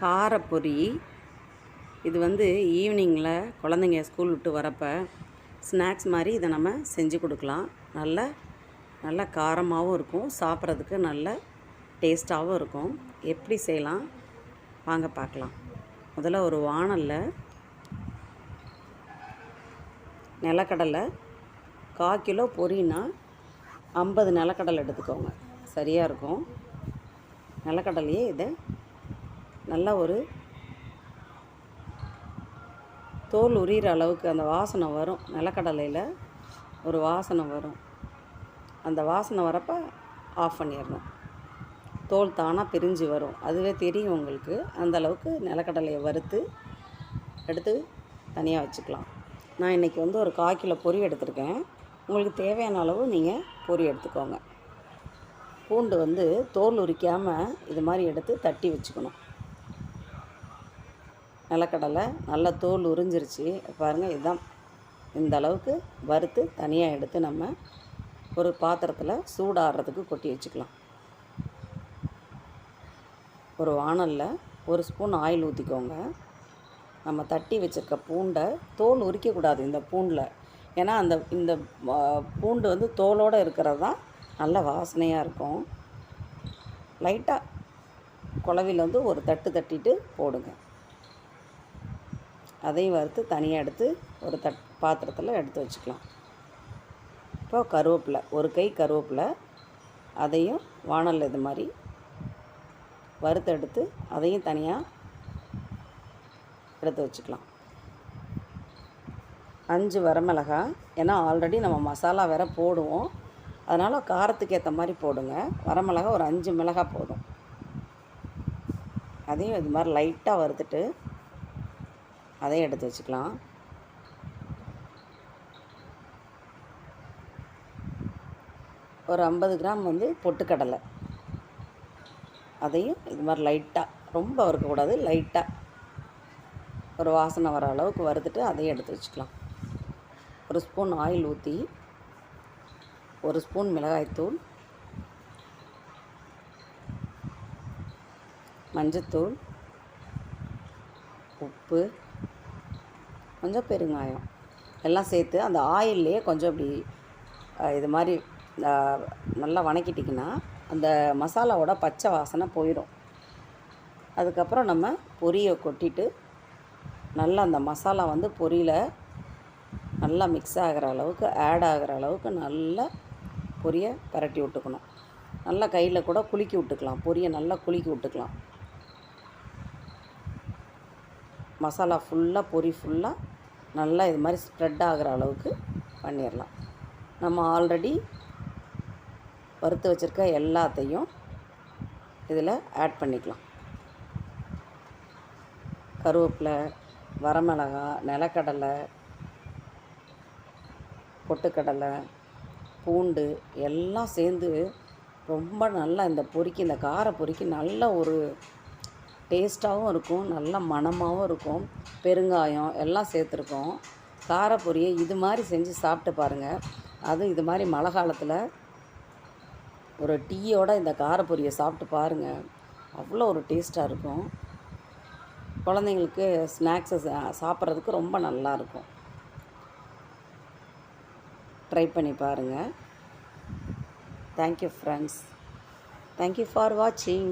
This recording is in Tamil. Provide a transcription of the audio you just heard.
காரப்பொரி. இது ஈவினிங்கில் குழந்தைங்க ஸ்கூல் விட்டு வரப்போ ஸ்நாக்ஸ் மாதிரி இதை நம்ம செஞ்சு கொடுக்கலாம். நல்ல காரமாகவும் இருக்கும், சாப்பிட்றதுக்கு நல்ல டேஸ்ட்டாகவும் இருக்கும். எப்படி செய்யலாம் வாங்க பார்க்கலாம். முதல்ல ஒரு வாணலில் நிலக்கடலை 1/4 கிலோ பொரினா 50 நிலக்கடலை எடுத்துக்கோங்க, சரியாக இருக்கும். நிலக்கடலையே இதை நல்லா ஒரு தோல் உரிகிற அளவுக்கு அந்த வாசனை வரும். நிலக்கடலையில் ஒரு வாசனை வரும். அந்த வாசனை வரப்போ ஆஃப் பண்ணிடணும். தோல் தானாக பிரிஞ்சு வரும், அதுவே தெரியும் உங்களுக்கு. அந்த அளவுக்கு நிலக்கடலையை வறுத்து எடுத்து தனியாக வச்சுக்கலாம். நான் இன்றைக்கி ஒரு 1/4 கிலோ பொரி எடுத்திருக்கேன். உங்களுக்கு தேவையான அளவு நீங்கள் பொரி எடுத்துக்கோங்க. பூண்டு தோல் உரிக்காமல் இது மாதிரி எடுத்து தட்டி வச்சுக்கணும். நிலக்கடலை நல்லா தோல் உரிஞ்சிருச்சு பாருங்கள். இதுதான் இந்த அளவுக்கு வறுத்து தனியாக எடுத்து நம்ம ஒரு பாத்திரத்தில் சூடாடுறதுக்கு கொட்டி வச்சுக்கலாம். ஒரு வாணலில் 1 ஸ்பூன் ஆயில் ஊற்றிக்கோங்க. நம்ம தட்டி வச்சுருக்க பூண்டை தோல் உரிக்கக்கூடாது இந்த பூண்டில். ஏன்னா இந்த பூண்டு தோலோடு இருக்கிறது தான் நல்ல வாசனையாக இருக்கும். லைட்டாக குழவியில் ஒரு தட்டு தட்டிட்டு போடுங்க. அதையும் வறுத்து தனியாக எடுத்து ஒரு பாத்திரத்தில் எடுத்து வச்சுக்கலாம். இப்போ கருவேப்பிலை, 1 கை கருவேப்பிலை, அதையும் வாணலில் இது மாதிரி வறுத்து எடுத்து அதையும் தனியாக எடுத்து வச்சுக்கலாம். 5 வரமிளகாய், ஏன்னா ஆல்ரெடி நம்ம மசாலா வேறு போடுவோம், அதனால் காரத்துக்கு ஏற்ற மாதிரி போடுங்க. வரமிளகாய் ஒரு 5 மிளகாய் போதும். அதையும் இது மாதிரி லைட்டாக வறுத்துட்டு அதையும் எடுத்து வச்சுக்கலாம். ஒரு 50 கிராம் பொட்டுக்கடலை, அதையும் இது மாதிரி லைட்டாக, ரொம்ப வறுக்கக்கூடாது, லைட்டாக ஒரு வாசனை வர அளவுக்கு வறுத்துட்டு அதையும் எடுத்து வச்சுக்கலாம். 1 ஸ்பூன் ஆயில் ஊற்றி 1 ஸ்பூன் மிளகாய்த்தூள், மஞ்சத்தூள், உப்பு, கொஞ்சம் பெருங்காயம் எல்லாம் சேர்த்து அந்த ஆயில்லையே கொஞ்சம் இப்படி இது மாதிரி நல்லா வணக்கிட்டிங்கன்னா அந்த மசாலாவோட பச்சை வாசனை போயிடும். அதுக்கப்புறம் நம்ம பொரியை கொட்டிட்டு நல்லா அந்த மசாலா பொரியில் நல்லா மிக்ஸ் ஆகிற அளவுக்கு, ஆட் ஆகிற அளவுக்கு நல்லா பொரியை பரட்டி விட்டுக்கணும். நல்லா கையில் கூட குலுக்கி விட்டுக்கலாம். பொரியை நல்லா குலுக்கி விட்டுக்கலாம். மசாலா ஃபுல்லாக, பொரி ஃபுல்லாக நல்லா இது மாதிரி ஸ்ப்ரெட் ஆகிற அளவுக்கு பண்ணிடலாம். நம்ம ஆல்ரெடி வறுத்து வச்சுருக்க எல்லாத்தையும் இதில் ஆட் பண்ணிக்கலாம். கருவேப்பிலை, வரமிளகாய், நிலக்கடலை, பொட்டுக்கடலை, பூண்டு எல்லாம் சேர்ந்து ரொம்ப நல்லா இந்த பொரிக்கு, இந்த கார பொரிக்கு நல்ல ஒரு டேஸ்ட்டாகவும் இருக்கும், நல்ல மணமாகவும் இருக்கும். பெருங்காயம் எல்லாம் சேர்த்துருக்கோம். காரப்பொரியை இது மாதிரி செஞ்சு சாப்பிட்டு பாருங்கள். அதுவும் இது மாதிரி மழை காலத்தில் ஒரு டீயோட இந்த காரப்பொரியை சாப்பிட்டு பாருங்கள், அவ்வளோ ஒரு டேஸ்ட்டாக இருக்கும். குழந்தைங்களுக்கு ஸ்நாக்ஸை சாப்பிட்றதுக்கு ரொம்ப நல்லாயிருக்கும். ட்ரை பண்ணி பாருங்கள். Thank you friends. தேங்க்யூ ஃபார் வாட்சிங்.